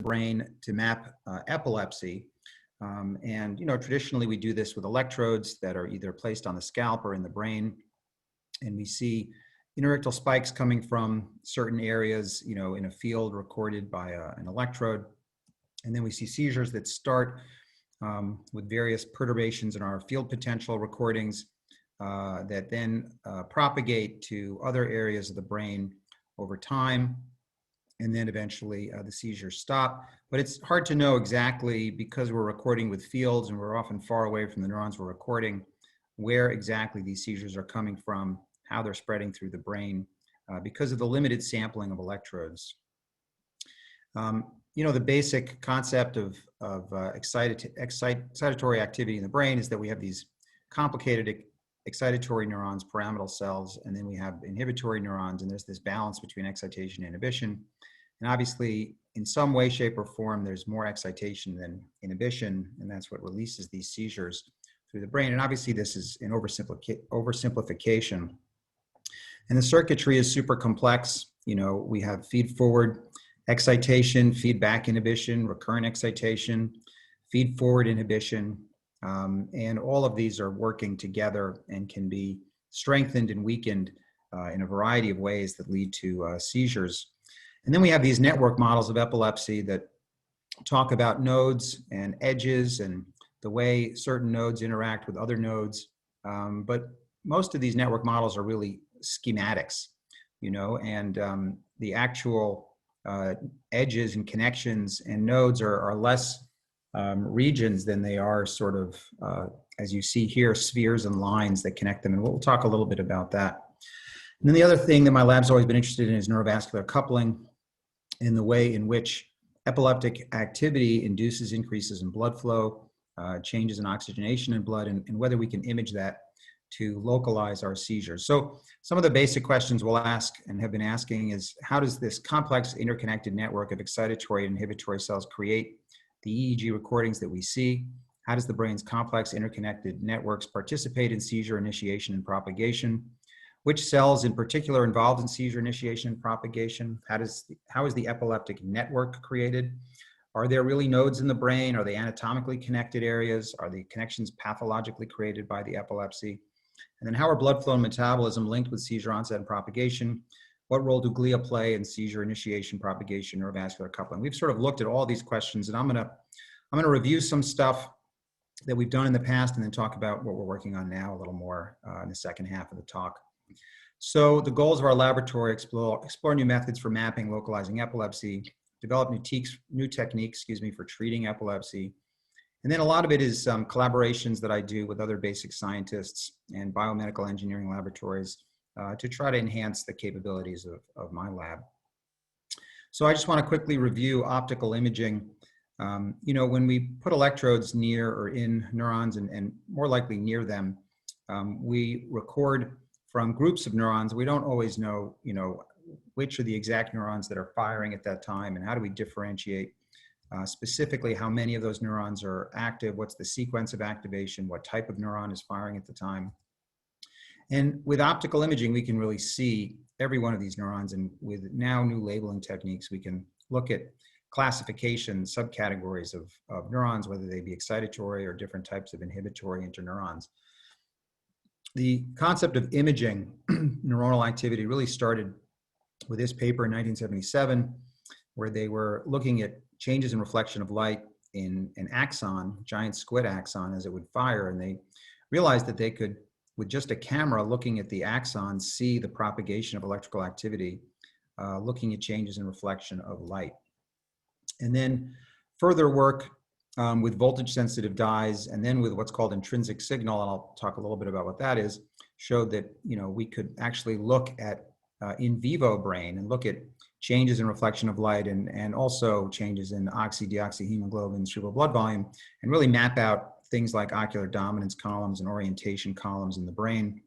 brain to map epilepsy. And traditionally we do this with electrodes that are either placed on the scalp or in the brain. And we see interictal spikes coming from certain areas, in a field recorded by an electrode. And then we see seizures that start with various perturbations in our field potential recordings that then propagate to other areas of the brain over time. And then eventually the seizures stop. But it's hard to know exactly, because we're recording with fields and we're often far away from the neurons we're recording, where exactly these seizures are coming from, how they're spreading through the brain, because of the limited sampling of electrodes. The basic concept of excitatory activity in the brain is that we have these complicated excitatory neurons, pyramidal cells, and then we have inhibitory neurons, and there's this balance between excitation and inhibition. And obviously, in some way, shape, or form, there's more excitation than inhibition, and that's what releases these seizures through the brain. And obviously, this is an oversimplification. And the circuitry is super complex. We have feed-forward excitation, feedback inhibition, recurrent excitation, feed-forward inhibition, and all of these are working together and can be strengthened and weakened in a variety of ways that lead to seizures. And then we have these network models of epilepsy that talk about nodes and edges and the way certain nodes interact with other nodes. But most of these network models are really schematics, and the actual edges and connections and nodes are less regions than they are sort of, as you see here, spheres and lines that connect them. And we'll talk a little bit about that. And then the other thing that my lab's always been interested in is neurovascular coupling, and the way in which epileptic activity induces increases in blood flow, changes in oxygenation in blood, and whether we can image that to localize our seizures. So some of the basic questions we'll ask and have been asking is, how does this complex interconnected network of excitatory and inhibitory cells create the EEG recordings that we see? How does the brain's complex interconnected networks participate in seizure initiation and propagation? Which cells in particular are involved in seizure initiation and propagation? How is the epileptic network created? Are there really nodes in the brain? Are they anatomically connected areas? Are the connections pathologically created by the epilepsy? And then how are blood flow and metabolism linked with seizure onset and propagation? What role do glia play in seizure initiation, propagation, neurovascular coupling? We've sort of looked at all these questions, and I'm gonna review some stuff that we've done in the past and then talk about what we're working on now a little more in the second half of the talk. So the goals of our laboratory: explore new methods for mapping, localizing epilepsy, develop new techniques for treating epilepsy. And then a lot of it is collaborations that I do with other basic scientists and biomedical engineering laboratories to try to enhance the capabilities of my lab. So I just want to quickly review optical imaging. When we put electrodes near or in neurons and more likely near them, we record from groups of neurons. We don't always know, which are the exact neurons that are firing at that time, and how do we differentiate specifically how many of those neurons are active, what's the sequence of activation, what type of neuron is firing at the time. And with optical imaging, we can really see every one of these neurons, and with now new labeling techniques, we can look at classification, subcategories of neurons, whether they be excitatory or different types of inhibitory interneurons. The concept of imaging neuronal activity really started with this paper in 1977, where they were looking at changes in reflection of light in an axon, giant squid axon, as it would fire, and they realized that they could, with just a camera looking at the axon, see the propagation of electrical activity, looking at changes in reflection of light. And then further work with voltage sensitive dyes, and then with what's called intrinsic signal, and I'll talk a little bit about what that is, showed that we could actually look at in vivo brain and look at changes in reflection of light and also changes in oxy-deoxyhemoglobin, cerebral blood volume, and really map out things like ocular dominance columns and orientation columns in the brain.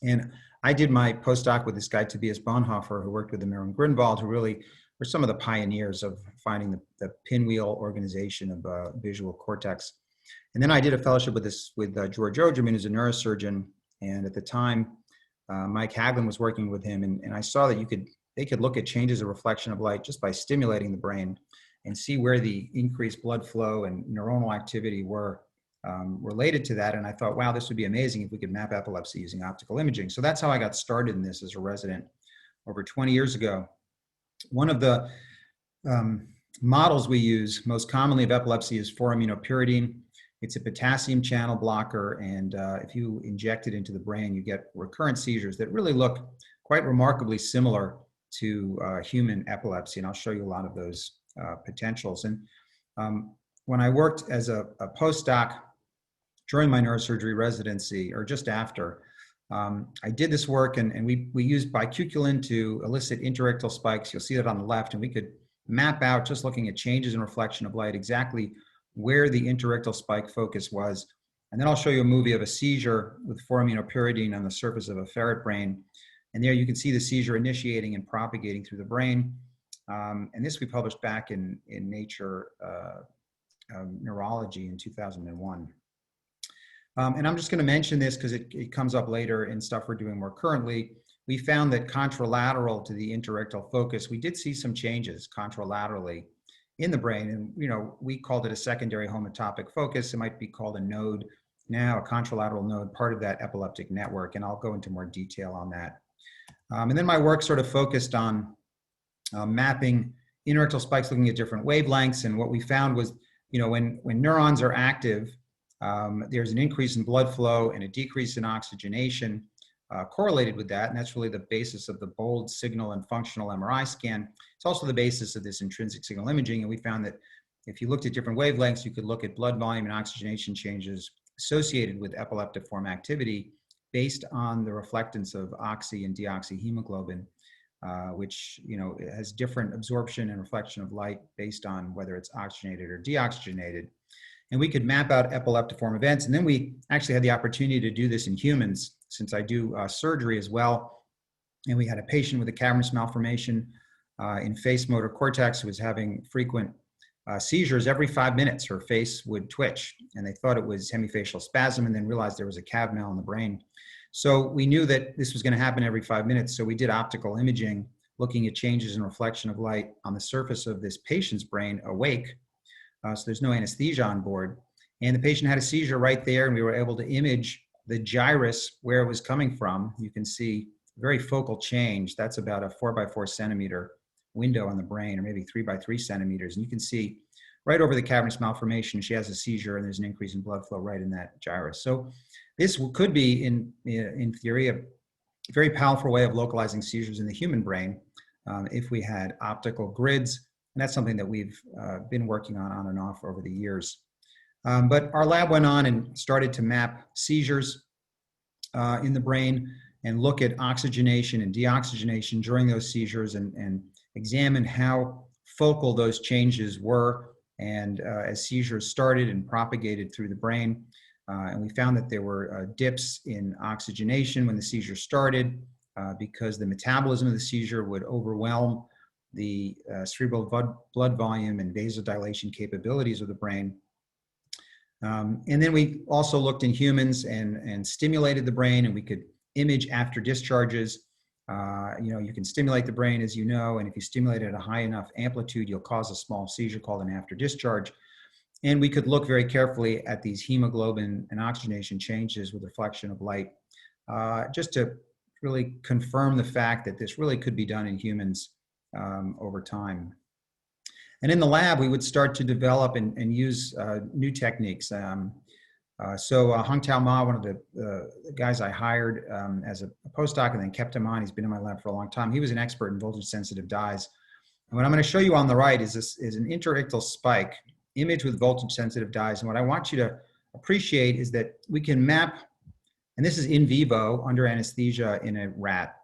And I did my postdoc with this guy, Tobias Bonhoeffer, who worked with Imre Grunwald, who really were some of the pioneers of finding the pinwheel organization of visual cortex. And then I did a fellowship with George Ogerman, who's a neurosurgeon. And at the time, Mike Haglund was working with him, and I saw that they could look at changes of reflection of light just by stimulating the brain. and see where the increased blood flow and neuronal activity were related to that. And I thought, wow, this would be amazing if we could map epilepsy using optical imaging. So that's how I got started in this as a resident over 20 years ago. One of the models we use most commonly of epilepsy is 4-aminopyridine. It's a potassium channel blocker, and if you inject it into the brain, you get recurrent seizures that really look quite remarkably similar to human epilepsy, and I'll show you a lot of those potentials. And when I worked as a postdoc during my neurosurgery residency, or just after, I did this work, and we used bicuculin to elicit interictal spikes. You'll see that on the left, and we could map out, just looking at changes in reflection of light, exactly where the interictal spike focus was. And then I'll show you a movie of a seizure with 4-aminopyridine on the surface of a ferret brain. And there you can see the seizure initiating and propagating through the brain. And this we published back in Nature Neurology in 2001. And I'm just going to mention this because it comes up later in stuff we're doing more currently. We found that contralateral to the interictal focus, we did see some changes contralaterally in the brain. And, we called it a secondary homotopic focus. It might be called a node now, a contralateral node, part of that epileptic network. And I'll go into more detail on that. And then my work sort of focused on mapping interictal spikes, looking at different wavelengths. And what we found was, when neurons are active, there's an increase in blood flow and a decrease in oxygenation correlated with that. And that's really the basis of the bold signal and functional MRI scan. It's also the basis of this intrinsic signal imaging. And we found that if you looked at different wavelengths, you could look at blood volume and oxygenation changes associated with epileptiform activity based on the reflectance of oxy and deoxyhemoglobin, which has different absorption and reflection of light based on whether it's oxygenated or deoxygenated. And we could map out epileptiform events. And then we actually had the opportunity to do this in humans, since I do surgery as well. And we had a patient with a cavernous malformation in face motor cortex who was having frequent seizures. Every 5 minutes, her face would twitch, and they thought it was hemifacial spasm, and then realized there was a cav mal in the brain. So we knew that this was going to happen every 5 minutes. So we did optical imaging, looking at changes in reflection of light on the surface of this patient's brain awake. So there's no anesthesia on board. And the patient had a seizure right there, and we were able to image the gyrus where it was coming from. You can see very focal change. That's about a 4x4 centimeter window on the brain, or maybe 3x3 centimeters. And you can see right over the cavernous malformation, she has a seizure, and there's an increase in blood flow right in that gyrus. So this could be, in theory, a very powerful way of localizing seizures in the human brain if we had optical grids. And that's something that we've been working on and off over the years. But our lab went on and started to map seizures in the brain and look at oxygenation and deoxygenation during those seizures, and examine how focal those changes were and as seizures started and propagated through the brain. And we found that there were dips in oxygenation when the seizure started because the metabolism of the seizure would overwhelm the cerebral blood volume and vasodilation capabilities of the brain. And then we also looked in humans and stimulated the brain, and we could image after discharges. You can stimulate the brain, as you know, and if you stimulate it at a high enough amplitude, you'll cause a small seizure called an after discharge. And we could look very carefully at these hemoglobin and oxygenation changes with reflection of light, just to really confirm the fact that this really could be done in humans over time. And in the lab, we would start to develop and use new techniques. So Hung Tao Ma, one of the guys I hired as a postdoc and then kept him on, he's been in my lab for a long time. He was an expert in voltage-sensitive dyes. And what I'm going to show you on the right is an interictal spike image with voltage-sensitive dyes. And what I want you to appreciate is that we can map, and this is in vivo under anesthesia in a rat,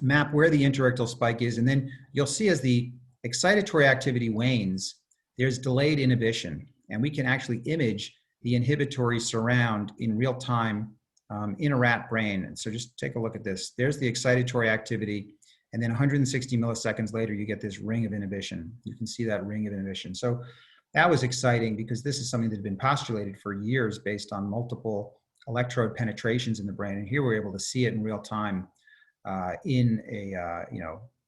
map where the interictal spike is, and then you'll see as the excitatory activity wanes, there's delayed inhibition, and we can actually image the inhibitory surround in real time in a rat brain. And so just take a look at this. There's the excitatory activity, and then 160 milliseconds later, you get this ring of inhibition. You can see that ring of inhibition. So that was exciting because this is something that had been postulated for years based on multiple electrode penetrations in the brain, and here we're able to see it in real time in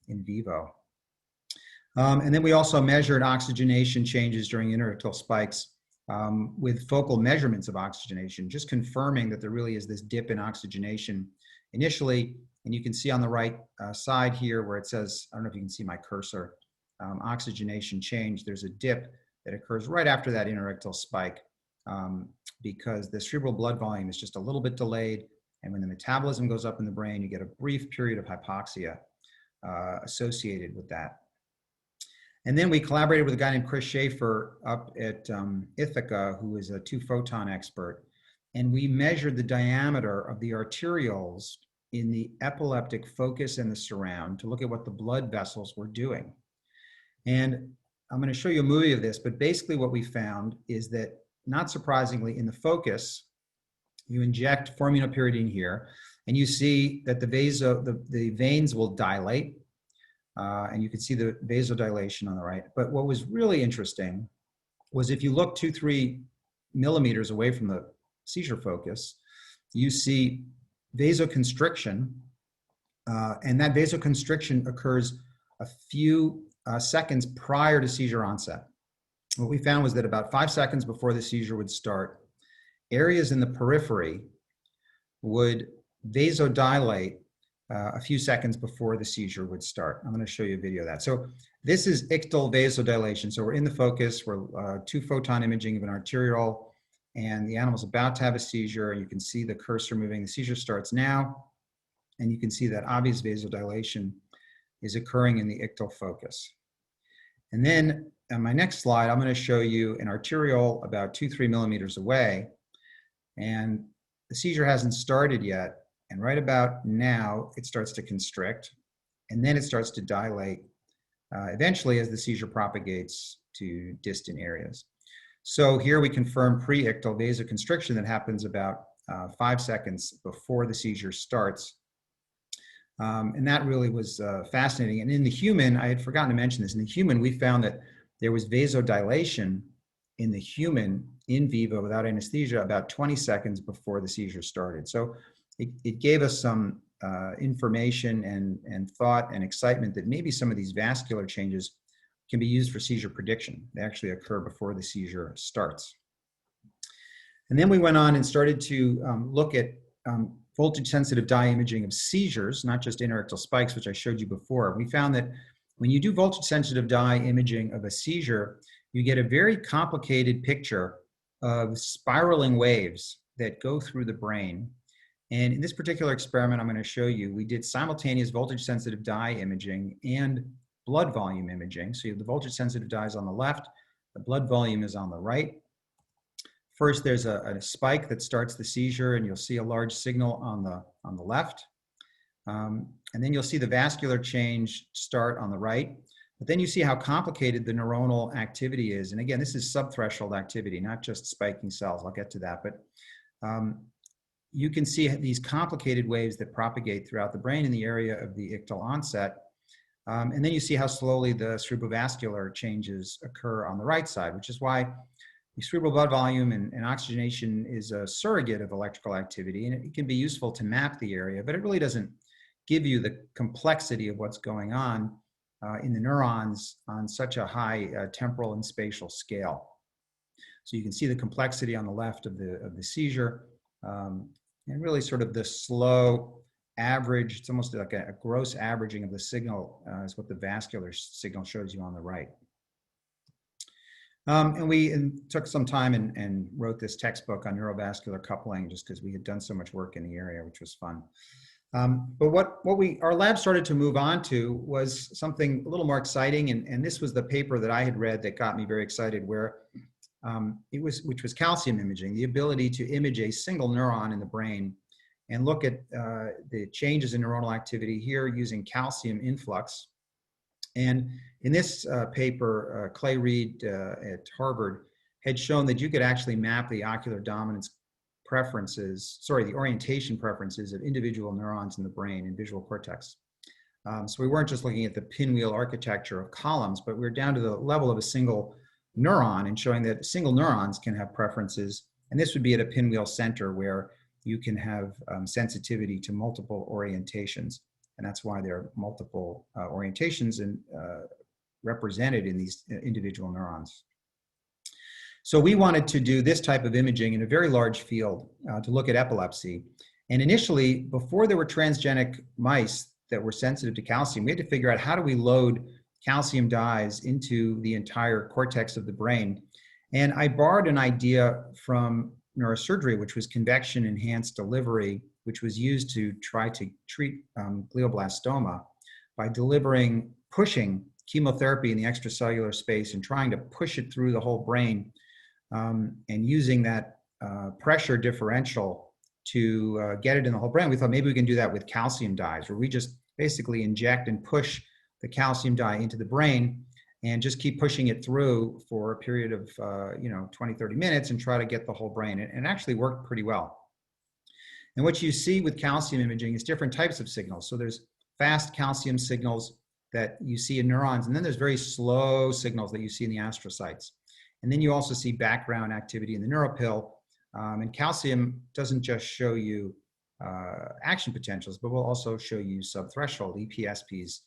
vivo. And then we also measured oxygenation changes during interictal spikes with focal measurements of oxygenation, just confirming that there really is this dip in oxygenation initially. And you can see on the right side here where it says, I don't know if you can see my cursor, oxygenation change. There's a dip that occurs right after that interictal spike because the cerebral blood volume is just a little bit delayed. And when the metabolism goes up in the brain, you get a brief period of hypoxia associated with that. And then we collaborated with a guy named Chris Schaefer up at Ithaca, who is a 2-photon expert. And we measured the diameter of the arterioles in the epileptic focus and the surround to look at what the blood vessels were doing. And I'm going to show you a movie of this, but basically what we found is that, not surprisingly, in the focus, you inject formiminoperidine here, and you see that the veins will dilate. And you can see the vasodilation on the right. But what was really interesting was if you look 2-3 millimeters away from the seizure focus, you see vasoconstriction. And that vasoconstriction occurs a few seconds prior to seizure onset. What we found was that about 5 seconds before the seizure would start, areas in the periphery would vasodilate a few seconds before the seizure would start. I'm going to show you a video of that. So this is ictal vasodilation. So we're in the focus, we're 2-photon imaging of an arteriole, and the animal's about to have a seizure. You can see the cursor moving. The seizure starts now, and you can see that obvious vasodilation is occurring in the ictal focus. And then on my next slide, I'm going to show you an arteriole about 2-3 millimeters away, and the seizure hasn't started yet. And right about now, it starts to constrict, and then it starts to dilate eventually as the seizure propagates to distant areas. So here we confirm pre-ictal vasoconstriction that happens about 5 seconds before the seizure starts. And that really was fascinating. And in the human, I had forgotten to mention this, in the human, we found that there was vasodilation in the human in vivo without anesthesia about 20 seconds before the seizure started. So it gave us some information and thought and excitement that maybe some of these vascular changes can be used for seizure prediction. They actually occur before the seizure starts. And then we went on and started to look at voltage-sensitive dye imaging of seizures, not just interictal spikes, which I showed you before. We found that when you do voltage-sensitive dye imaging of a seizure, you get a very complicated picture of spiraling waves that go through the brain. And in this particular experiment I'm going to show you, we did simultaneous voltage-sensitive dye imaging and blood volume imaging. So you have the voltage-sensitive dyes on the left, the blood volume is on the right. First, there's a spike that starts the seizure, and you'll see a large signal on the left. And then you'll see the vascular change start on the right. But then you see how complicated the neuronal activity is. And again, this is subthreshold activity, not just spiking cells. I'll get to that. But you can see these complicated waves that propagate throughout the brain in the area of the ictal onset. And then you see how slowly the cerebrovascular changes occur on the right side, which is why the cerebral blood volume and oxygenation is a surrogate of electrical activity. And it can be useful to map the area, but it really doesn't give you the complexity of what's going on in the neurons on such a high temporal and spatial scale. So you can see the complexity on the left of the seizure. And really sort of the slow average, it's almost like a gross averaging of the signal is what the vascular signal shows you on the right. And we took some time and wrote this textbook on neurovascular coupling just because we had done so much work in the area, which was fun. But what our lab started to move on to was something a little more exciting. And this was the paper that I had read that got me very excited, where which was calcium imaging, the ability to image a single neuron in the brain and look at the changes in neuronal activity here using calcium influx. And in this paper, Clay Reed at Harvard had shown that you could actually map the ocular dominance preferences, the orientation preferences of individual neurons in the brain and visual cortex. So we weren't just looking at the pinwheel architecture of columns, but we were down to the level of a single neuron and showing that single neurons can have preferences. And this would be at a pinwheel center where you can have sensitivity to multiple orientations. And that's why there are multiple orientations and represented in these individual neurons. So we wanted to do this type of imaging in a very large field to look at epilepsy. And initially, before there were transgenic mice that were sensitive to calcium, we had to figure out how do we load calcium dyes into the entire cortex of the brain. And I borrowed an idea from neurosurgery, which was convection enhanced delivery, which was used to try to treat glioblastoma by pushing chemotherapy in the extracellular space and trying to push it through the whole brain, and using that pressure differential to get it in the whole brain. We thought maybe we can do that with calcium dyes, where we just basically inject and push the calcium dye into the brain and just keep pushing it through for a period of 20, 30 minutes and try to get the whole brain. And it actually worked pretty well. And what you see with calcium imaging is different types of signals. So there's fast calcium signals that you see in neurons, and then there's very slow signals that you see in the astrocytes. And then you also see background activity in the neuropil. And calcium doesn't just show you action potentials, but will also show you subthreshold, EPSPs,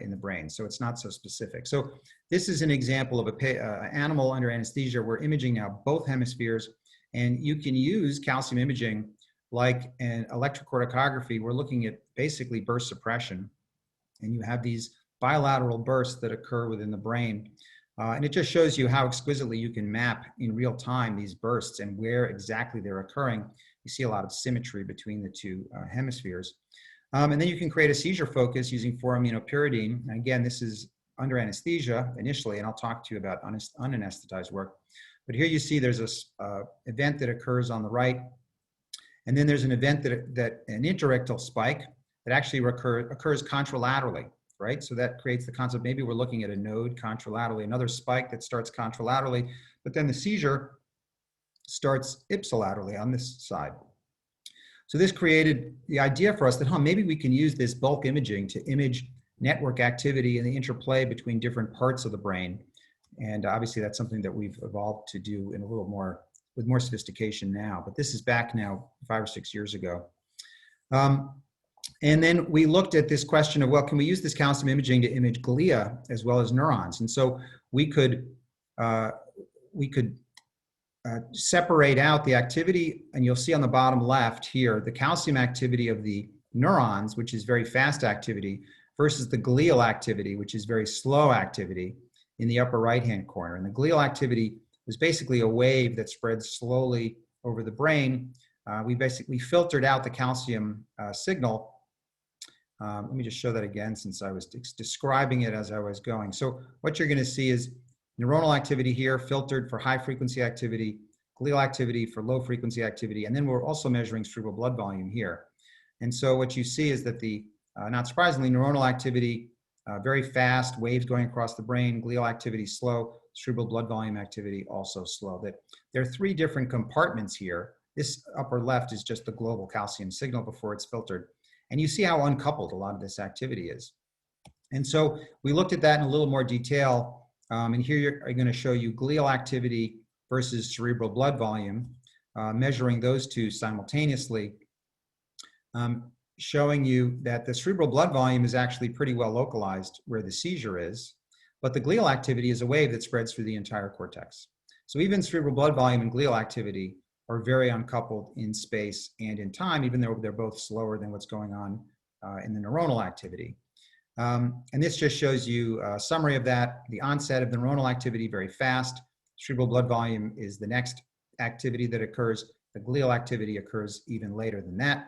in the brain. So it's not so specific. So this is an example of an animal under anesthesia. We're imaging now both hemispheres, and you can use calcium imaging like an electrocorticography. We're looking at basically burst suppression, and you have these bilateral bursts that occur within the brain. And it just shows you how exquisitely you can map in real time these bursts and where exactly they're occurring. You see a lot of symmetry between the two hemispheres. And then you can create a seizure focus using 4-aminopyridine. And again, this is under anesthesia initially, and I'll talk to you about unanesthetized work. But here you see there's this event that occurs on the right, and then there's an event that an interictal spike that actually occurs contralaterally, right? So that creates the concept, maybe we're looking at a node contralaterally, another spike that starts contralaterally, but then the seizure starts ipsilaterally on this side. So this created the idea for us that, maybe we can use this bulk imaging to image network activity and the interplay between different parts of the brain. And obviously that's something that we've evolved to do in a little more, with more sophistication now, but this is back now 5 or 6 years ago. And then we looked at this question of, well, can we use this calcium imaging to image glia as well as neurons? And so we could separate out the activity, and you'll see on the bottom left here, the calcium activity of the neurons, which is very fast activity, versus the glial activity, which is very slow activity in the upper right-hand corner. And the glial activity is basically a wave that spreads slowly over the brain. We basically filtered out the calcium signal. Let me just show that again, since I was describing it as I was going. So what you're going to see is neuronal activity here filtered for high frequency activity, glial activity for low frequency activity, and then we're also measuring cerebral blood volume here. And so what you see is that the, not surprisingly, neuronal activity, very fast, waves going across the brain, glial activity slow, cerebral blood volume activity also slow. That there are 3 different compartments here. This upper left is just the global calcium signal before it's filtered. And you see how uncoupled a lot of this activity is. And so we looked at that in a little more detail. And here I'm going to show you glial activity versus cerebral blood volume, measuring those two simultaneously, showing you that the cerebral blood volume is actually pretty well localized where the seizure is, but the glial activity is a wave that spreads through the entire cortex. So even cerebral blood volume and glial activity are very uncoupled in space and in time, even though they're both slower than what's going on in the neuronal activity. And this just shows you a summary of that. The onset of the neuronal activity, very fast. Cerebral blood volume is the next activity that occurs. The glial activity occurs even later than that.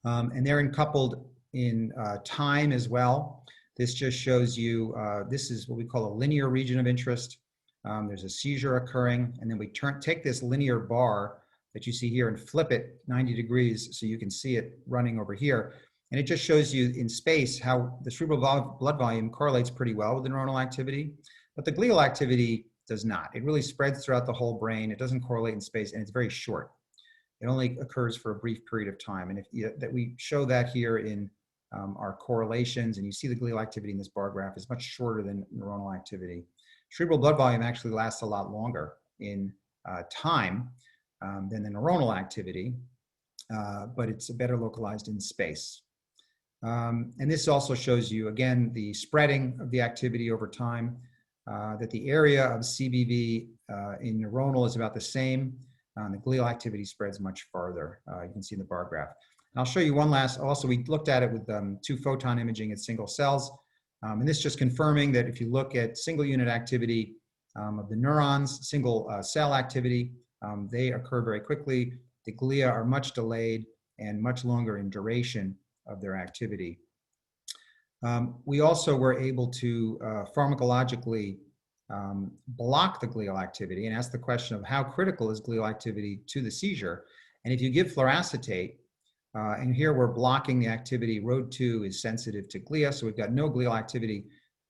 And they're uncoupled in time as well. This just shows you, this is what we call a linear region of interest. There's a seizure occurring, and then we take this linear bar that you see here and flip it 90 degrees so you can see it running over here. And it just shows you in space how the cerebral blood volume correlates pretty well with the neuronal activity, but the glial activity does not. It really spreads throughout the whole brain. It doesn't correlate in space, and it's very short. It only occurs for a brief period of time. And that we show that here in our correlations, and you see the glial activity in this bar graph is much shorter than neuronal activity. Cerebral blood volume actually lasts a lot longer in time than the neuronal activity, but it's better localized in space. And this also shows you, again, the spreading of the activity over time, that the area of CBV in neuronal is about the same. The glial activity spreads much farther. You can see in the bar graph. And I'll show you one last, also we looked at it with 2-photon imaging at single cells. And this just confirming that if you look at single unit activity of the neurons, single cell activity, they occur very quickly. The glia are much delayed and much longer in duration of their activity. We also were able to pharmacologically block the glial activity and ask the question of how critical is glial activity to the seizure. And if you give fluoracetate, and here we're blocking the activity, ROD2 is sensitive to glia, so we've got no glial activity,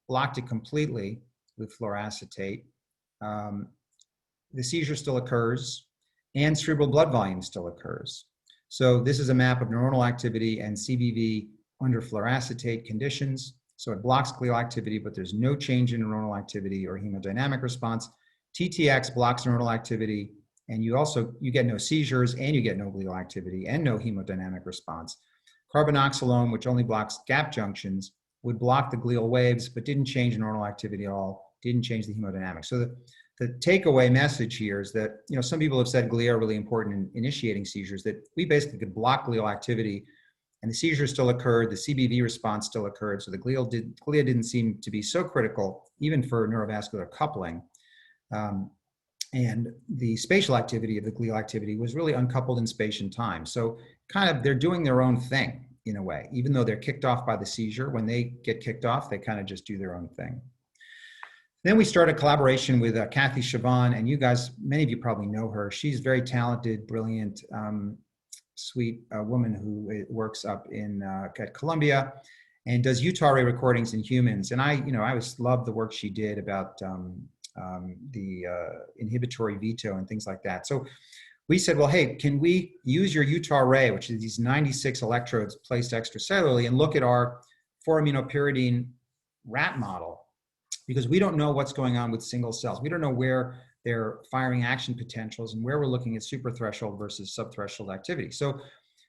blocked it completely with fluoracetate. The seizure still occurs, and cerebral blood volume still occurs. So this is a map of neuronal activity and CBV under fluoracetate conditions. So it blocks glial activity, but there's no change in neuronal activity or hemodynamic response. TTX blocks neuronal activity, and you get no seizures, and you get no glial activity, and no hemodynamic response. Carbonoxolone, which only blocks gap junctions, would block the glial waves, but didn't change neuronal activity at all, didn't change the hemodynamics. So the takeaway message here is that, some people have said glia are really important in initiating seizures, that we basically could block glial activity and the seizure still occurred, the CBV response still occurred, so the glia didn't seem to be so critical, even for neurovascular coupling. And the spatial activity of the glial activity was really uncoupled in space and time. So kind of they're doing their own thing in a way, even though they're kicked off by the seizure. When they get kicked off, they kind of just do their own thing. Then we started a collaboration with Kathy Siobhan, and you guys, many of you probably know her. She's very talented, brilliant, sweet woman who works up at Columbia and does Utah array recordings in humans. And I always loved the work she did about the inhibitory veto and things like that. So we said, well, hey, can we use your Utah array, which is these 96 electrodes placed extracellularly, and look at our 4-aminopyridine rat model? Because we don't know what's going on with single cells. We don't know where they're firing action potentials and where we're looking at suprathreshold versus subthreshold activity. So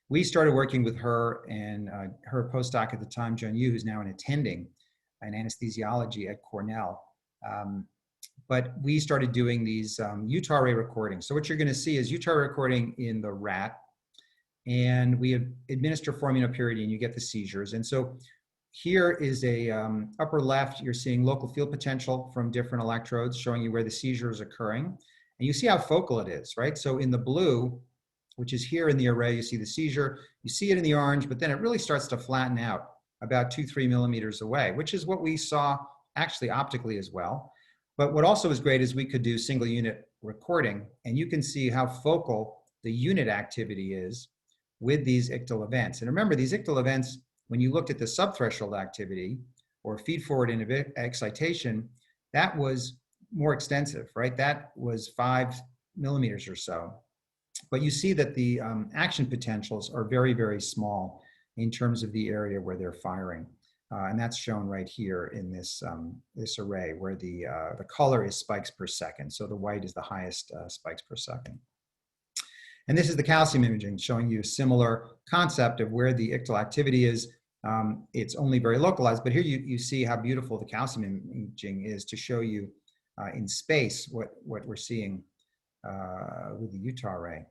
we started working with her and her postdoc at the time, Jun Yu, who's now an attending in anesthesiology at Cornell. But we started doing these Utah array recordings. So what you're going to see is Utah array recording in the rat, and we administer 4-aminopyridine, you get the seizures. And so here is a upper left, you're seeing local field potential from different electrodes showing you where the seizure is occurring. And you see how focal it is, right? So in the blue, which is here in the array, you see the seizure, you see it in the orange, but then it really starts to flatten out about 2-3 millimeters away, which is what we saw actually optically as well. But what also was great is we could do single unit recording, and you can see how focal the unit activity is with these ictal events. And remember, these ictal events, when you looked at the subthreshold activity or feed-forward excitation, that was more extensive, right? That was 5 millimeters or so. But you see that the action potentials are very, very small in terms of the area where they're firing. And that's shown right here in this, this array where the color is spikes per second. So the white is the highest spikes per second. And this is the calcium imaging showing you a similar concept of where the ictal activity is. It's only very localized, but here you see how beautiful the calcium imaging is to show you in space what we're seeing with the Utah array.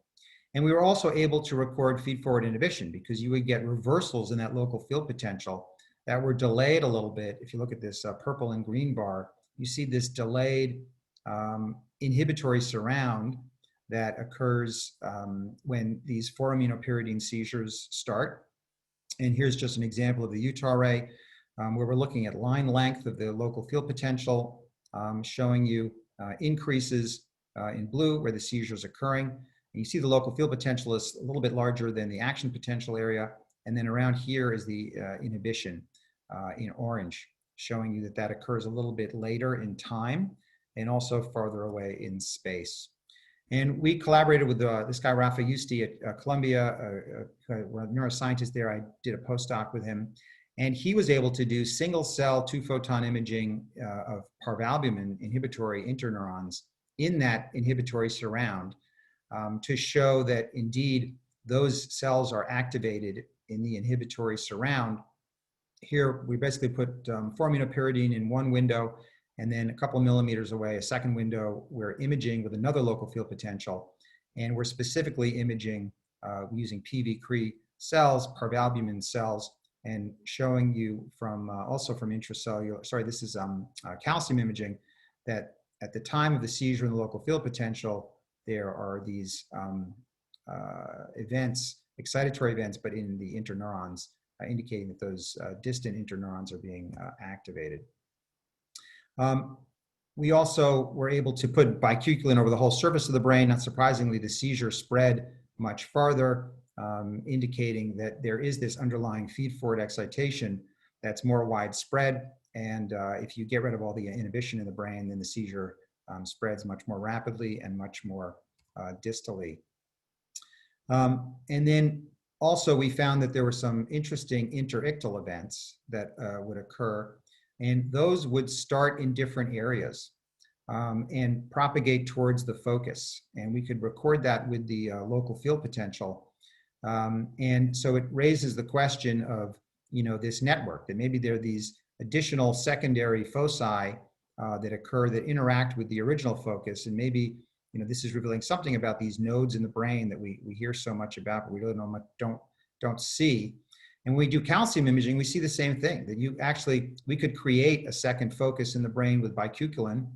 And we were also able to record feed-forward inhibition because you would get reversals in that local field potential that were delayed a little bit. If you look at this purple and green bar, you see this delayed inhibitory surround that occurs when these 4-aminopyridine seizures start. And here's just an example of the Utah array where we're looking at line length of the local field potential, showing you increases in blue where the seizure is occurring. And you see the local field potential is a little bit larger than the action potential area. And then around here is the inhibition in orange, showing you that occurs a little bit later in time and also farther away in space. And we collaborated with this guy, Rafa Yusti at Columbia, a neuroscientist there. I did a postdoc with him. And he was able to do single cell 2-photon imaging of parvalbumin inhibitory interneurons in that inhibitory surround to show that indeed those cells are activated in the inhibitory surround here we basically put 4-aminopyridine in one window, and then a couple of millimeters away, a second window, we're imaging with another local field potential. And we're specifically imaging using PV-Cre cells, parvalbumin cells, and showing you from also from intracellular, sorry, this is calcium imaging, that at the time of the seizure in the local field potential, there are these events, excitatory events, but in the interneurons, indicating that those distant interneurons are being activated. We also were able to put bicuculin over the whole surface of the brain. Not surprisingly, the seizure spread much farther, indicating that there is this underlying feed-forward excitation that's more widespread. And if you get rid of all the inhibition in the brain, then the seizure spreads much more rapidly and much more distally. And then also we found that there were some interesting interictal events that would occur, and those would start in different areas and propagate towards the focus. And we could record that with the local field potential. And so it raises the question of, this network, that maybe there are these additional secondary foci that occur that interact with the original focus. And maybe, this is revealing something about these nodes in the brain that we hear so much about, but we really don't see. And when we do calcium imaging, we see the same thing, that we could create a second focus in the brain with bicuculin,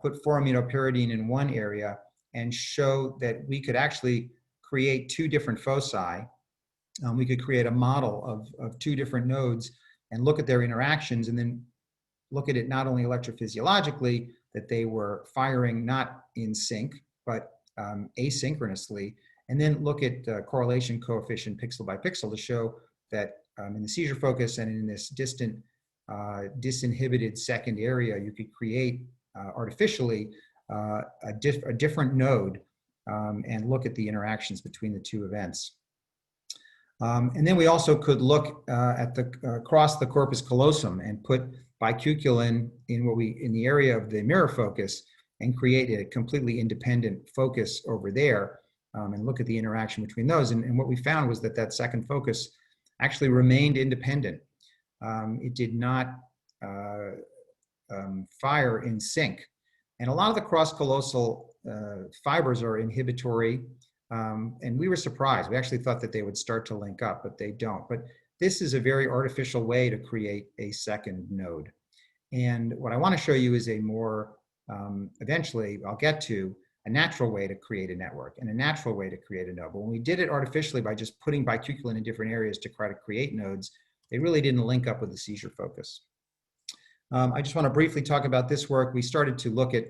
put 4-aminopyridine in one area, and show that we could actually create two different foci. We could create a model of two different nodes and look at their interactions, and then look at it not only electrophysiologically, that they were firing not in sync, but asynchronously, and then look at correlation coefficient pixel by pixel to show that in the seizure focus and in this distant disinhibited second area, you could create artificially a different node and look at the interactions between the two events. And then we also could look at across the corpus callosum and put bicuculin in the area of the mirror focus and create a completely independent focus over there and look at the interaction between those. And what we found was that second focus actually remained independent. It did not fire in sync. And a lot of the cross-callosal fibers are inhibitory, and we were surprised. We actually thought that they would start to link up, but they don't. But this is a very artificial way to create a second node. And what I want to show you is a more, eventually I'll get to, a natural way to create a network and a natural way to create a node. But when we did it artificially by just putting bicuculin in different areas to try to create nodes, they really didn't link up with the seizure focus. I just want to briefly talk about this work. We started to look at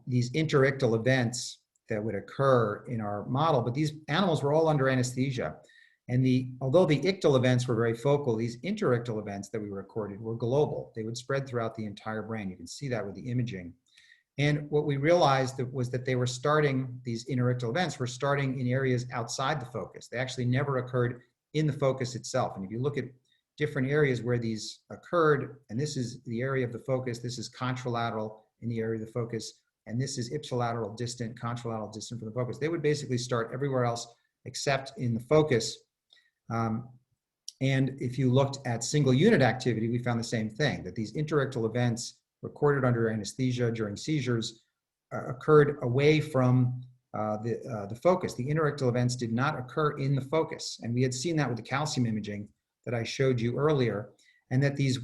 these interictal events that would occur in our model, but these animals were all under anesthesia. And although the ictal events were very focal, these interictal events that we recorded were global. They would spread throughout the entire brain. You can see that with the imaging. And what we realized was that they were starting, these interictal events were starting in areas outside the focus. They actually never occurred in the focus itself. And if you look at different areas where these occurred, and this is the area of the focus, this is contralateral in the area of the focus, and this is ipsilateral distant, contralateral distant from the focus. They would basically start everywhere else except in the focus. And if you looked at single unit activity, we found the same thing, that these interictal events recorded under anesthesia during seizures occurred away from the focus. The interictal events did not occur in the focus. And we had seen that with the calcium imaging that I showed you earlier, and that these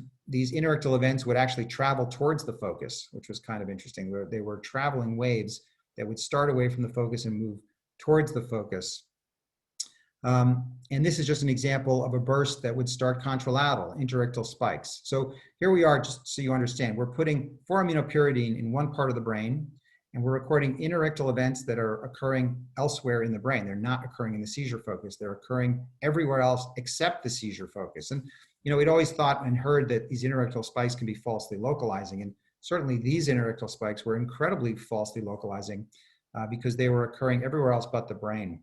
interictal events would actually travel towards the focus, which was kind of interesting. They were traveling waves that would start away from the focus and move towards the focus. And this is just an example of a burst that would start contralateral, interictal spikes. So here we are, just so you understand, we're putting 4-aminopyridine in one part of the brain, and we're recording interictal events that are occurring elsewhere in the brain. They're not occurring in the seizure focus. They're occurring everywhere else except the seizure focus. And we'd always thought and heard that these interictal spikes can be falsely localizing. And certainly these interictal spikes were incredibly falsely localizing because they were occurring everywhere else but the brain.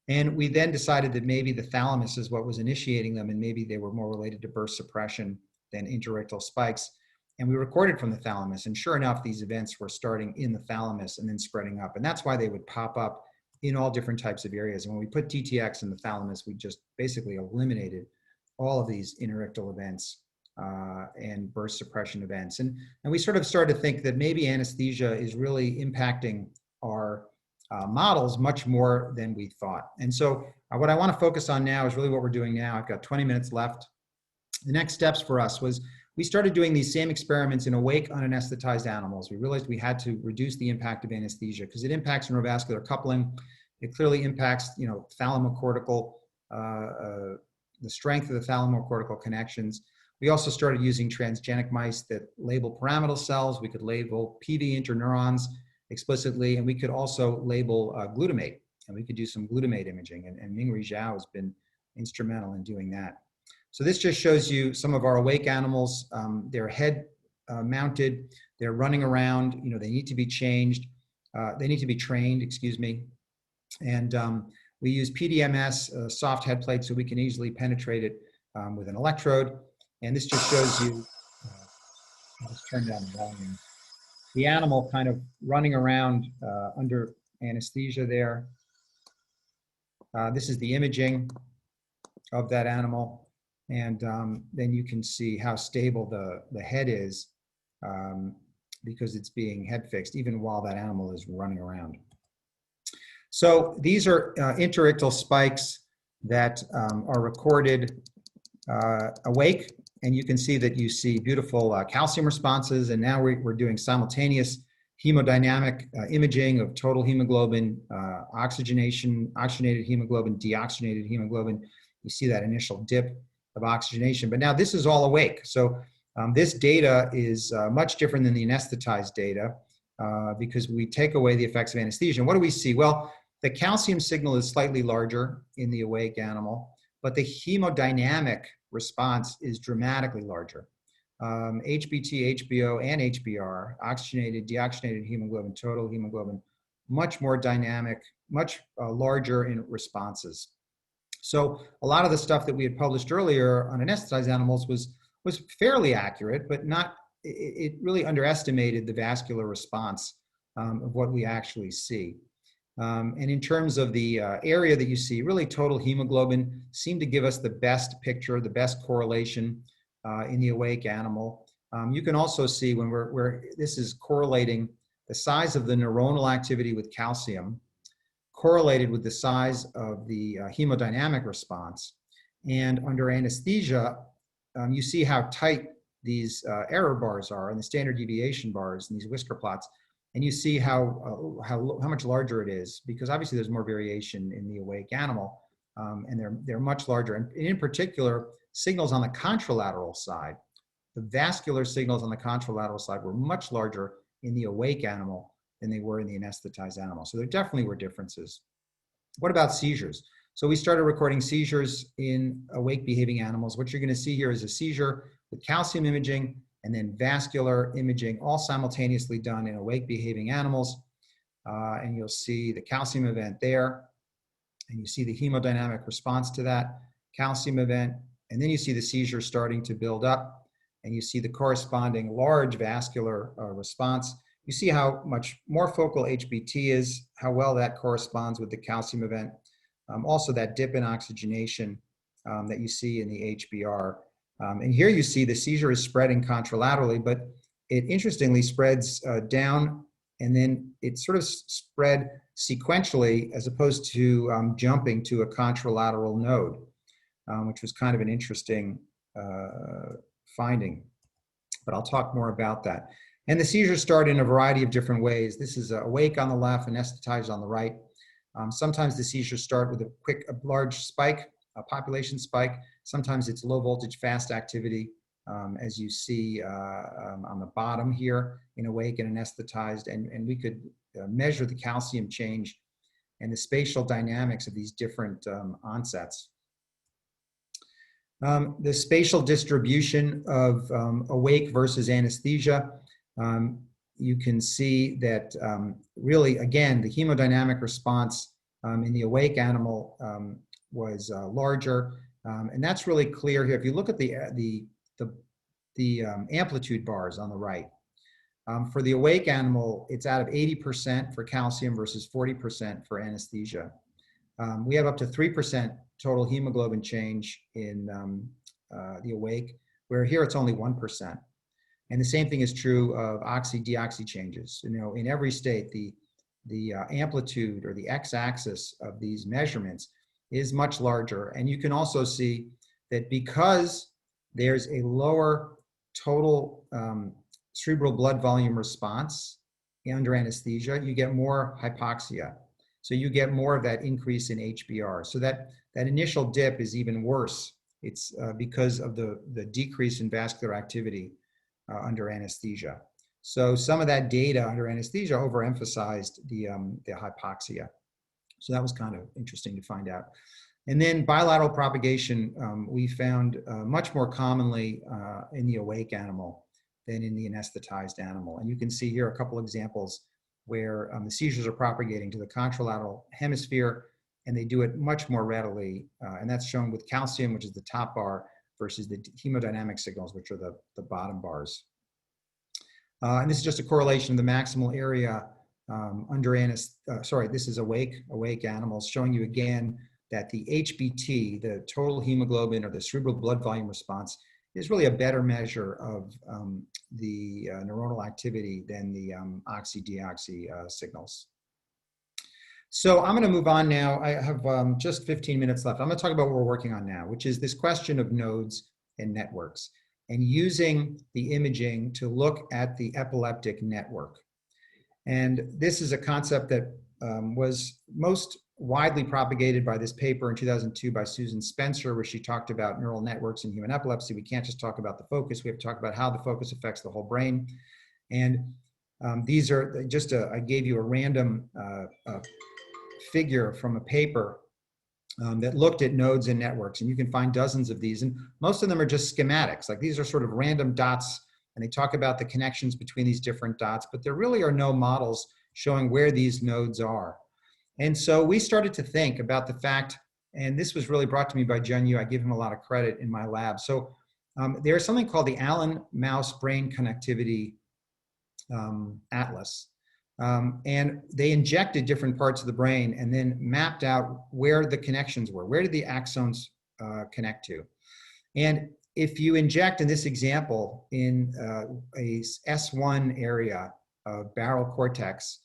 And we then decided that maybe the thalamus is what was initiating them, and maybe they were more related to burst suppression than interictal spikes. And we recorded from the thalamus, and sure enough, these events were starting in the thalamus and then spreading up. And that's why they would pop up in all different types of areas. And when we put DTX in the thalamus, we just basically eliminated all of these interictal events and burst suppression events. And we sort of started to think that maybe anesthesia is really impacting our models much more than we thought. And so what I want to focus on now is really what we're doing now. I've got 20 minutes left. The next steps for us was we started doing these same experiments in awake unanesthetized animals. We realized we had to reduce the impact of anesthesia because it impacts neurovascular coupling. It clearly impacts, thalamocortical, the strength of the thalamocortical connections. We also started using transgenic mice that label pyramidal cells. We could label PV interneurons explicitly, and we could also label glutamate, and we could do some glutamate imaging, and Mingri Zhao has been instrumental in doing that. So this just shows you some of our awake animals. They're head mounted, they're running around, they need to be changed, they need to be trained, excuse me. And we use PDMS, soft head plate, so we can easily penetrate it with an electrode. And this just shows you, let's turn down the volume, the animal kind of running around under anesthesia there. This is the imaging of that animal. And then you can see how stable the head is because it's being head fixed even while that animal is running around. So these are interictal spikes that are recorded awake, and you can see that you see beautiful calcium responses, and now we're doing simultaneous hemodynamic imaging of total hemoglobin, oxygenated hemoglobin, deoxygenated hemoglobin. You see that initial dip of oxygenation, but now this is all awake. So this data is much different than the anesthetized data because we take away the effects of anesthesia. And what do we see? Well, the calcium signal is slightly larger in the awake animal, but the hemodynamic response is dramatically larger. HBT, HBO, and HBR, oxygenated, deoxygenated hemoglobin, total hemoglobin, much more dynamic, much larger in responses. So a lot of the stuff that we had published earlier on anesthetized animals was fairly accurate, but not, it really underestimated the vascular response of what we actually see. And in terms of the area that you see, really total hemoglobin seemed to give us the best picture, the best correlation in the awake animal. You can also see when this is correlating the size of the neuronal activity with calcium correlated with the size of the hemodynamic response. And under anesthesia, you see how tight these error bars are and the standard deviation bars and these whisker plots. And you see how much larger it is, because obviously there's more variation in the awake animal, and they're much larger. And in particular, signals on the contralateral side, the vascular signals on the contralateral side were much larger in the awake animal than they were in the anesthetized animal. So there definitely were differences. What about seizures? So we started recording seizures in awake behaving animals. What you're going to see here is a seizure with calcium imaging and then vascular imaging, all simultaneously done in awake behaving animals. And you'll see the calcium event there, and you see the hemodynamic response to that calcium event, and then you see the seizure starting to build up, and you see the corresponding large vascular response. You see how much more focal HBT is, how well that corresponds with the calcium event. Also that dip in oxygenation that you see in the HBR. And here you see the seizure is spreading contralaterally, but it interestingly spreads down, and then it sort of spread sequentially as opposed to jumping to a contralateral node, which was kind of an interesting finding. But I'll talk more about that. And the seizures start in a variety of different ways. This is awake on the left, anesthetized on the right. Sometimes the seizures start with a large spike, a population spike. Sometimes it's low voltage fast activity, as you see on the bottom here in awake and anesthetized. And we could measure the calcium change and the spatial dynamics of these different onsets. The spatial distribution of awake versus anesthesia. You can see that really, again, the hemodynamic response in the awake animal was larger, and that's really clear here. If you look at the amplitude bars on the right, for the awake animal, it's out of 80% for calcium versus 40% for anesthesia. We have up to 3% total hemoglobin change in the awake, where here it's only 1%. And the same thing is true of oxy-deoxy changes. You know, in every state, the amplitude or the x-axis of these measurements is much larger. And you can also see that because there's a lower total cerebral blood volume response under anesthesia, you get more hypoxia. So you get more of that increase in HBR. So that initial dip is even worse. It's because of the decrease in vascular activity under anesthesia. So some of that data under anesthesia overemphasized the hypoxia. So that was kind of interesting to find out. And then bilateral propagation, we found much more commonly in the awake animal than in the anesthetized animal. And you can see here a couple examples where the seizures are propagating to the contralateral hemisphere, and they do it much more readily. And that's shown with calcium, which is the top bar, versus the hemodynamic signals, which are the bottom bars. And this is just a correlation of the maximal area under this is awake animals, showing you again that the HBT, the total hemoglobin or the cerebral blood volume response, is really a better measure of the neuronal activity than the oxy-deoxy signals. So I'm going to move on now. I have just 15 minutes left. I'm going to talk about what we're working on now, which is this question of nodes and networks, and using the imaging to look at the epileptic network. And this is a concept that was most widely propagated by this paper in 2002 by Susan Spencer, where she talked about neural networks in human epilepsy. We can't just talk about the focus. We have to talk about how the focus affects the whole brain. And these are just, I gave you a random figure from a paper that looked at nodes and networks, and you can find dozens of these, and most of them are just schematics. Like, these are sort of random dots, and they talk about the connections between these different dots, but there really are no models showing where these nodes are. And so we started to think about the fact, and this was really brought to me by Jun Yu. I give him a lot of credit in my lab. So there's something called the Allen Mouse Brain Connectivity Atlas. And they injected different parts of the brain and then mapped out where the connections were. Where did the axons connect to? And if you inject, in this example, in a S1 area of barrel cortex,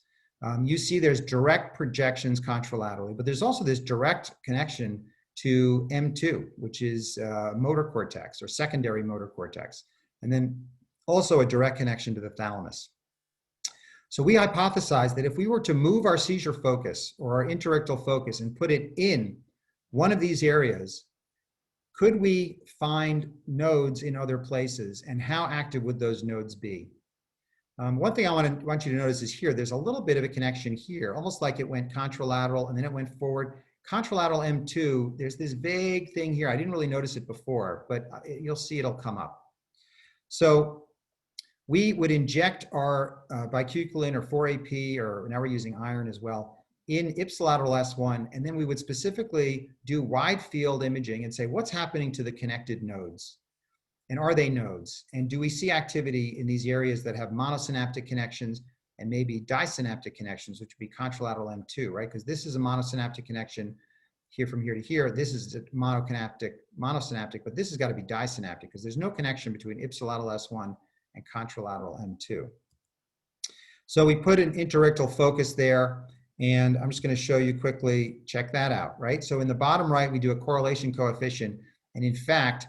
you see there's direct projections contralaterally, but there's also this direct connection to M2, which is motor cortex or secondary motor cortex, and then also a direct connection to the thalamus. So we hypothesized that if we were to move our seizure focus or our interictal focus and put it in one of these areas, could we find nodes in other places, and how active would those nodes be? One thing I want you to notice is here, there's a little bit of a connection here, almost like it went contralateral and then it went forward. Contralateral M2, there's this vague thing here. I didn't really notice it before, but you'll see it'll come up. So we would inject our bicuculin or 4AP, or now we're using iron as well, in ipsilateral S1, and then we would specifically do wide field imaging and say, what's happening to the connected nodes? And are they nodes? And do we see activity in these areas that have monosynaptic connections and maybe disynaptic connections, which would be contralateral M2, right? Because this is a monosynaptic connection here from here to here. This is a monosynaptic, but this has got to be disynaptic because there's no connection between ipsilateral S1 and contralateral M2. So we put an interictal focus there, and I'm just going to show you quickly, check that out, right? So in the bottom right, we do a correlation coefficient, and in fact,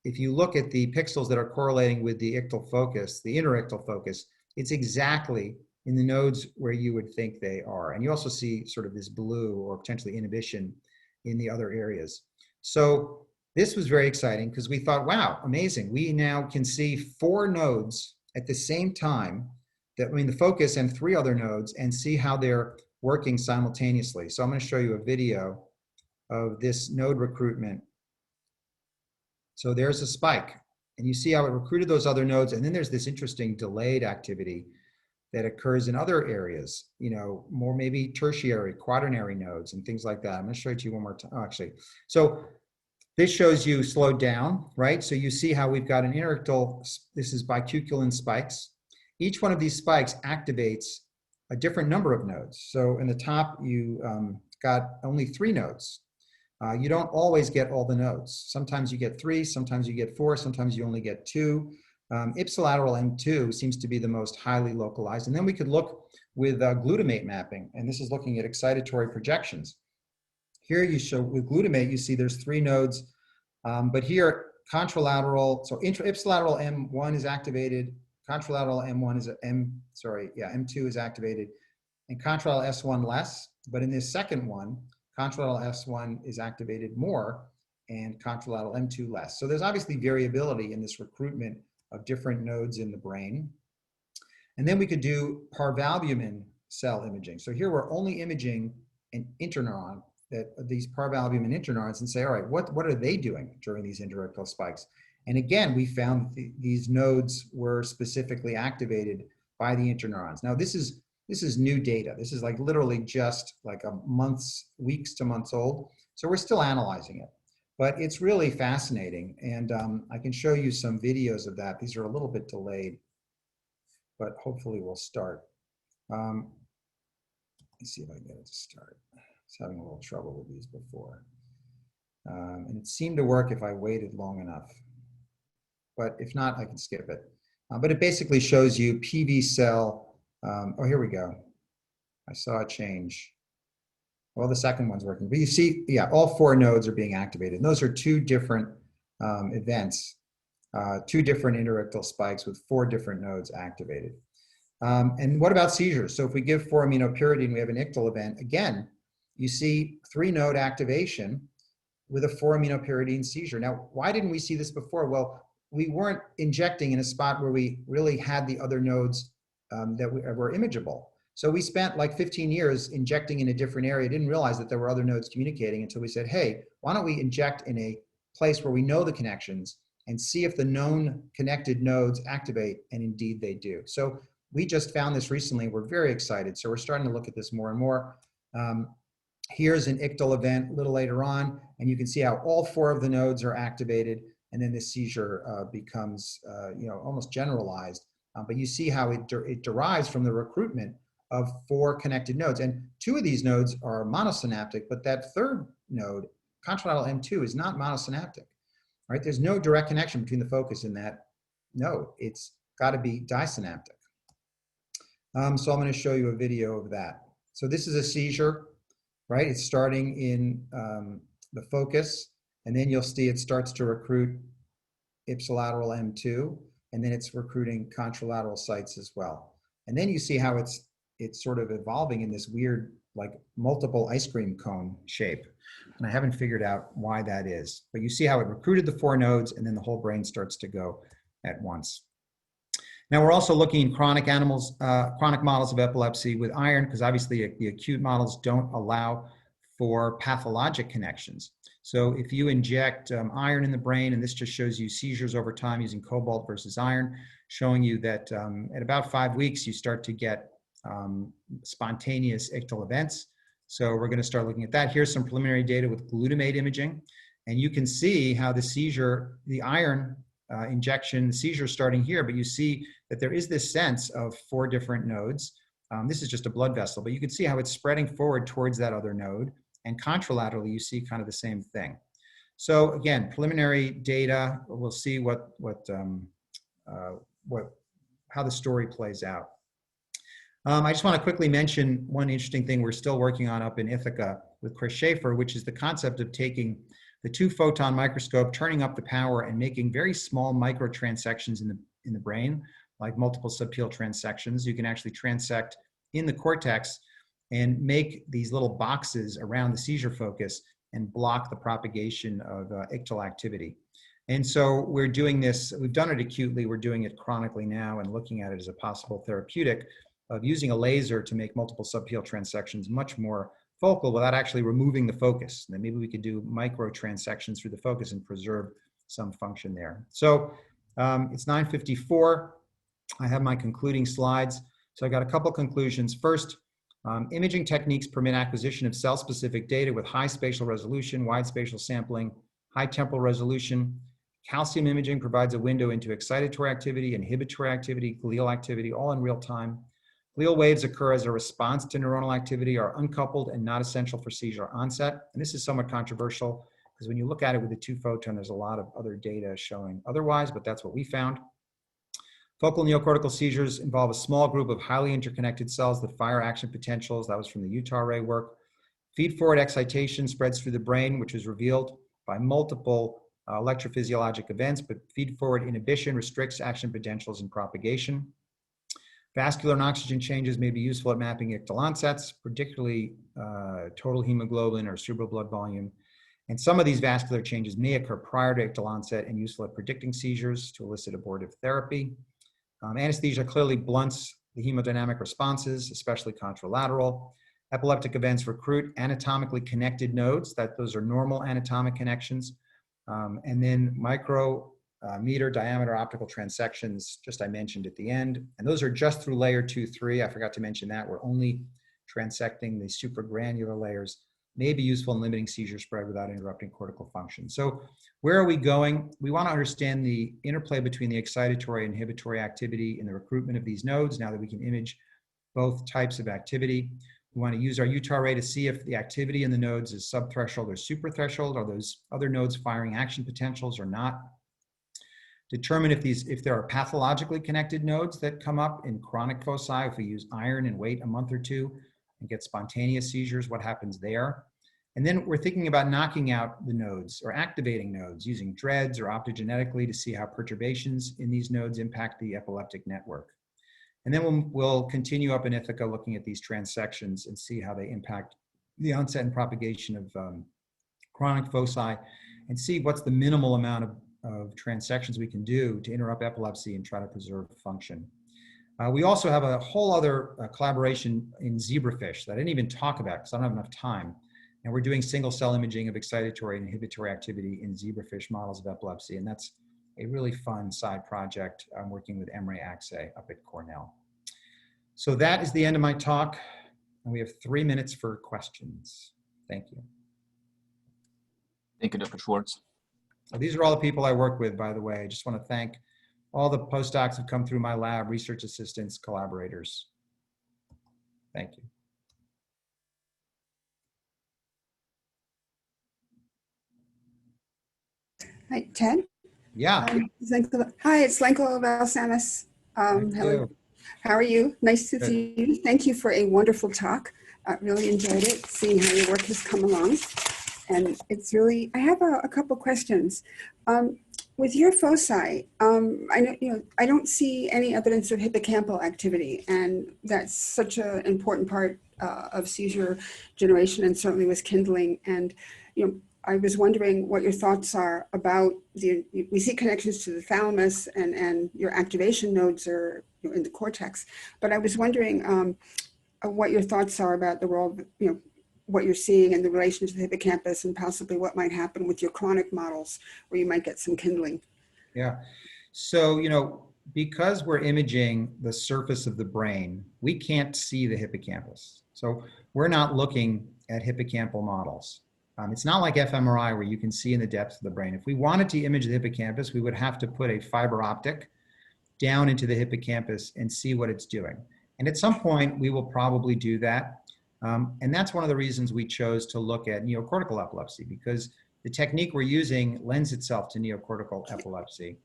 if you look at the pixels that are correlating with the ictal focus, the interictal focus, it's exactly in the nodes where you would think they are. And you also see sort of this blue or potentially inhibition in the other areas. So this was very exciting because we thought, wow, amazing. We now can see 4 nodes at the same time, the focus and 3 other nodes, and see how they're working simultaneously. So I'm going to show you a video of this node recruitment. So there's a spike, and you see how it recruited those other nodes, and then there's this interesting delayed activity that occurs in other areas, you know, more maybe tertiary, quaternary nodes and things like that. I'm going to show it to you one more time, actually. So this shows you slowed down, right? So you see how we've got an interictal, this is bicuculin spikes. Each one of these spikes activates a different number of nodes. So in the top, you got only 3 nodes. You don't always get all the nodes. Sometimes you get 3, sometimes you get 4, sometimes you only get 2. Ipsilateral M2 seems to be the most highly localized. And then we could look with glutamate mapping, and this is looking at excitatory projections. Here you show with glutamate, you see there's 3 nodes, but here contralateral, so ipsilateral M1 is activated, contralateral M1 is M2 is activated, and contralateral S1 less. But in this second one, contralateral S1 is activated more, and contralateral M2 less. So there's obviously variability in this recruitment of different nodes in the brain. And then we could do parvalbumin cell imaging. So here we're only imaging an interneuron, these parvalbumin interneurons, and say, all right, what are they doing during these interictal spikes? And again, we found these nodes were specifically activated by the interneurons. Now this is new data. This is like literally just like weeks to months old. So we're still analyzing it, but it's really fascinating. And I can show you some videos of that. These are a little bit delayed, but hopefully we'll start. Let's see if I can get it to start. I was having a little trouble with these before. And it seemed to work if I waited long enough. But if not, I can skip it. But it basically shows you PV cell. Oh, here we go. I saw a change. Well, the second one's working. But you see, yeah, all 4 nodes are being activated. And those are 2 different events, 2 different interictal spikes with 4 different nodes activated. And what about seizures? So if we give 4-aminopyridine, we have an ictal event. Again, you see 3-node activation with a 4-aminopyridine seizure. Now, why didn't we see this before? Well, we weren't injecting in a spot where we really had the other nodes that were imageable. So we spent like 15 years injecting in a different area, didn't realize that there were other nodes communicating until we said, hey, why don't we inject in a place where we know the connections and see if the known connected nodes activate, and indeed they do. So we just found this recently. We're very excited. So we're starting to look at this more and more. Here's an ictal event a little later on, and you can see how all 4 of the nodes are activated, and then the seizure becomes almost generalized. But you see how it derives from the recruitment of 4 connected nodes. And 2 of these nodes are monosynaptic, but that 3rd node, contralateral M2, is not monosynaptic. Right? There's no direct connection between the focus and that node. It's got to be disynaptic. So I'm going to show you a video of that. So this is a seizure, right? It's starting in the focus, and then you'll see it starts to recruit ipsilateral M2, and then it's recruiting contralateral sites as well. And then you see how it's sort of evolving in this weird, like multiple ice cream cone shape. And I haven't figured out why that is. But you see how it recruited the 4 nodes, and then the whole brain starts to go at once. Now we're also looking at chronic models of epilepsy with iron, because obviously the acute models don't allow for pathologic connections. So if you inject iron in the brain, and this just shows you seizures over time using cobalt versus iron, showing you that at about 5 weeks, you start to get spontaneous ictal events. So we're going to start looking at that. Here's some preliminary data with glutamate imaging. And you can see how the seizure, the iron injection, the seizure starting here, but you see that there is this sense of 4 different nodes. This is just a blood vessel, but you can see how it's spreading forward towards that other node. And contralaterally, you see kind of the same thing. So again, preliminary data, we'll see how the story plays out. I just want to quickly mention one interesting thing we're still working on up in Ithaca with Chris Schaefer, which is the concept of taking the 2-photon microscope, turning up the power, and making very small microtransections in the brain, like multiple subfield transections. You can actually transect in the cortex and make these little boxes around the seizure focus and block the propagation of ictal activity. And so we're doing this, we've done it acutely, we're doing it chronically now, and looking at it as a possible therapeutic of using a laser to make multiple subfield transections much more focal without actually removing the focus. And then maybe we could do micro transections through the focus and preserve some function there. So it's 9:54. I have my concluding slides. So I got a couple conclusions. First, imaging techniques permit acquisition of cell-specific data with high spatial resolution, wide spatial sampling, high temporal resolution. Calcium imaging provides a window into excitatory activity, inhibitory activity, glial activity, all in real time. Glial waves occur as a response to neuronal activity, are uncoupled and not essential for seizure onset. And this is somewhat controversial because when you look at it with the 2-photon, there's a lot of other data showing otherwise, but that's what we found. Focal neocortical seizures involve a small group of highly interconnected cells that fire action potentials. That was from the Utah array work. Feed-forward excitation spreads through the brain, which was revealed by multiple electrophysiologic events, but feed-forward inhibition restricts action potentials and propagation. Vascular and oxygen changes may be useful at mapping ictal onsets, particularly total hemoglobin or cerebral blood volume. And some of these vascular changes may occur prior to ictal onset and useful at predicting seizures to elicit abortive therapy. Anesthesia clearly blunts the hemodynamic responses, especially contralateral. Epileptic events recruit anatomically connected nodes, those are normal anatomic connections. And then micrometer diameter optical transections, just I mentioned at the end. And those are just through layer 2, 3. I forgot to mention that. We're only transecting the supragranular layers. May be useful in limiting seizure spread without interrupting cortical function. So where are we going? We want to understand the interplay between the excitatory and inhibitory activity in the recruitment of these nodes now that we can image both types of activity. We want to use our Utah array to see if the activity in the nodes is subthreshold or suprathreshold. Are those other nodes firing action potentials or not? Determine if there are pathologically connected nodes that come up in chronic foci. If we use iron and wait a month or two and get spontaneous seizures, what happens there? And then we're thinking about knocking out the nodes or activating nodes using DREADS or optogenetically to see how perturbations in these nodes impact the epileptic network. And then we'll continue up in Ithaca looking at these transections and see how they impact the onset and propagation of chronic foci and see what's the minimal amount of transections we can do to interrupt epilepsy and try to preserve function. We also have a whole other collaboration in zebrafish that I didn't even talk about because I don't have enough time. And we're doing single cell imaging of excitatory and inhibitory activity in zebrafish models of epilepsy. And that's a really fun side project. I'm working with Emre Akse up at Cornell. So that is the end of my talk. And we have 3 minutes for questions. Thank you. Thank you, Dr. Schwartz. So these are all the people I work with, by the way. I just want to thank all the postdocs who come through my lab, research assistants, collaborators. Thank you. Hi, Ted. Yeah. Hi, it's Lenko Valsanis. Hello. How are you? Nice to see you. Thank you for a wonderful talk. I really enjoyed it, seeing how your work has come along. And it's really, I have a couple questions. With your foci, I don't see any evidence of hippocampal activity, and that's such an important part of seizure generation and certainly with kindling. And I was wondering what your thoughts are about we see connections to the thalamus and your activation nodes are in the cortex, but I was wondering what your thoughts are about the role of, what you're seeing in the relation to the hippocampus and possibly what might happen with your chronic models where you might get some kindling. Yeah. So, because we're imaging the surface of the brain, we can't see the hippocampus. So we're not looking at hippocampal models. It's not like fMRI where you can see in the depths of the brain. If we wanted to image the hippocampus, we would have to put a fiber optic down into the hippocampus and see what it's doing. And at some point, we will probably do that. And that's one of the reasons we chose to look at neocortical epilepsy, because the technique we're using lends itself to neocortical epilepsy.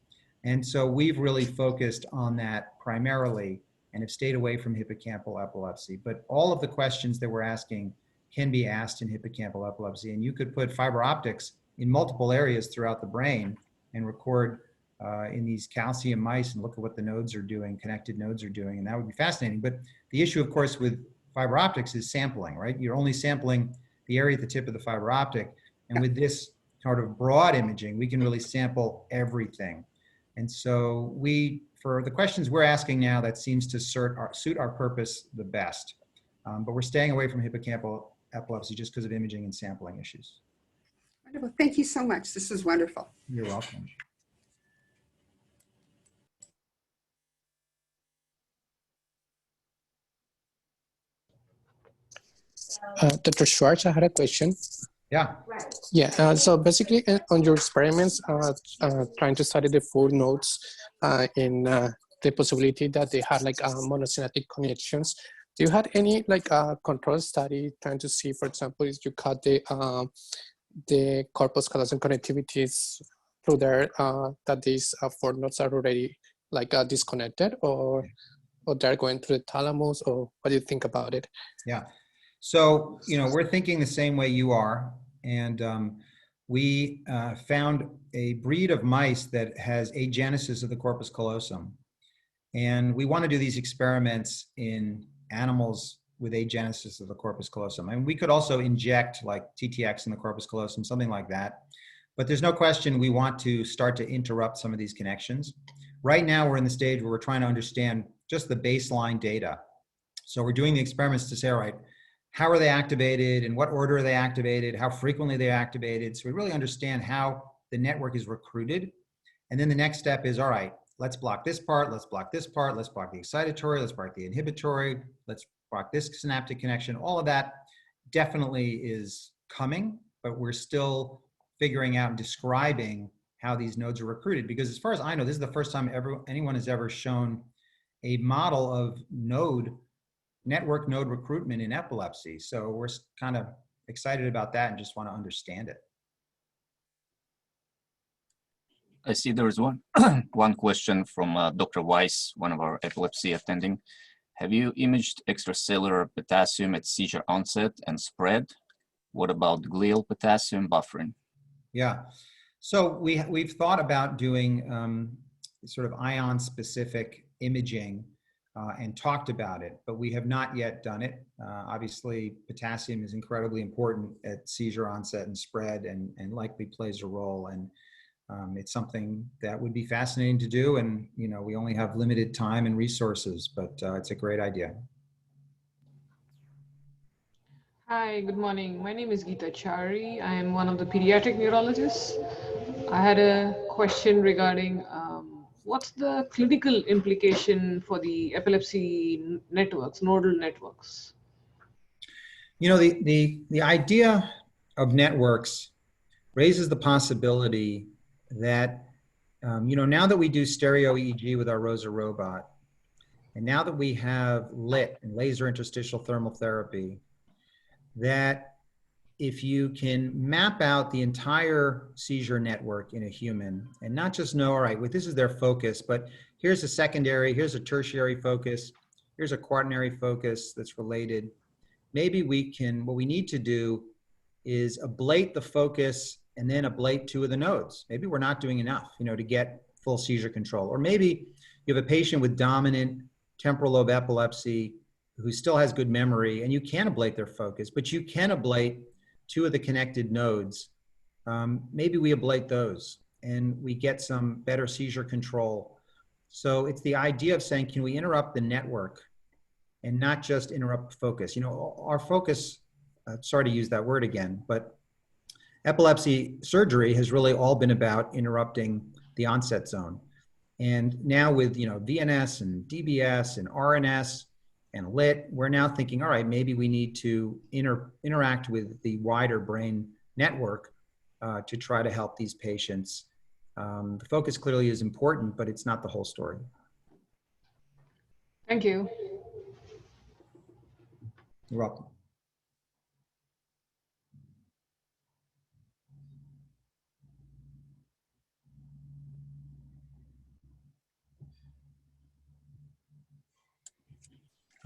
And so we've really focused on that primarily and have stayed away from hippocampal epilepsy. But all of the questions that we're asking can be asked in hippocampal epilepsy. And you could put fiber optics in multiple areas throughout the brain and record in these calcium mice and look at what the nodes are doing, connected nodes are doing, and that would be fascinating. But the issue, of course, with fiber optics is sampling, right? You're only sampling the area at the tip of the fiber optic. And with this sort of broad imaging, we can really sample everything. And so for the questions we're asking now, that seems to suit our purpose the best. But we're staying away from hippocampal epilepsy just because of imaging and sampling issues. Wonderful. Thank you so much. This is wonderful. You're welcome. Dr. Schwartz, I had a question. Yeah. Yeah, so basically on your experiments, trying to study the full nodes in the possibility that they had like monosynaptic connections. Do you have any like control study trying to see, for example, if you cut the corpus callosum connectivities through there, that these four nodes are already like disconnected, or they're going through the thalamus, or what do you think about it? Yeah. So, we're thinking the same way you are. And we found a breed of mice that has agenesis of the corpus callosum. And we want to do these experiments in animals with agenesis of the corpus callosum. And we could also inject like TTX in the corpus callosum, something like that. But there's no question we want to start to interrupt some of these connections. Right now, we're in the stage where we're trying to understand just the baseline data. So we're doing the experiments to say, all right, how are they activated? In what order are they activated? How frequently they're activated? So we really understand how the network is recruited. And then the next step is, all right, let's block this part, let's block this part, let's block the excitatory, let's block the inhibitory, let's block this synaptic connection. All of that definitely is coming, but we're still figuring out and describing how these nodes are recruited. Because as far as I know, this is the first time anyone has ever shown a model of network node recruitment in epilepsy. So we're kind of excited about that and just want to understand it. I see there is one question from Dr. Weiss, one of our epilepsy attending. Have you imaged extracellular potassium at seizure onset and spread? What about glial potassium buffering? Yeah, so we've thought about doing sort of ion-specific imaging and talked about it, but we have not yet done it. Obviously, potassium is incredibly important at seizure onset and spread, and likely plays a role. And it's something that would be fascinating to do. And we only have limited time and resources, but it's a great idea. Hi, good morning. My name is Geeta Chari. I am one of the pediatric neurologists. I had a question regarding what's the clinical implication for the epilepsy networks, nodal networks? The idea of networks raises the possibility that, now that we do stereo EEG with our ROSA robot, and now that we have LIT and laser interstitial thermal therapy, that if you can map out the entire seizure network in a human and not just know, all right, well, this is their focus, but here's a secondary, here's a tertiary focus, here's a quaternary focus that's related. Maybe what we need to do is ablate the focus and then ablate two of the nodes. Maybe we're not doing enough, to get full seizure control. Or maybe you have a patient with dominant temporal lobe epilepsy who still has good memory, and you can ablate their focus, but you can ablate two of the connected nodes. Maybe we ablate those and we get some better seizure control. So it's the idea of saying, can we interrupt the network and not just interrupt focus? Our focus, sorry to use that word again, but epilepsy surgery has really all been about interrupting the onset zone. And now with, VNS and DBS and RNS and LIT, we're now thinking, all right, maybe we need to interact with the wider brain network to try to help these patients. The focus clearly is important, but it's not the whole story. Thank you. You're welcome.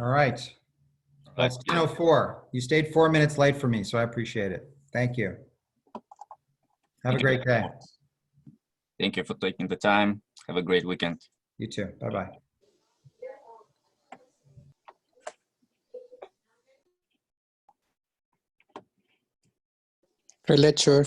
All right. That's 10:04. You stayed 4 minutes late for me, so I appreciate it. Thank you. Have a great day. Thank you for taking the time. Have a great weekend. You too. Bye-bye. Great lecture.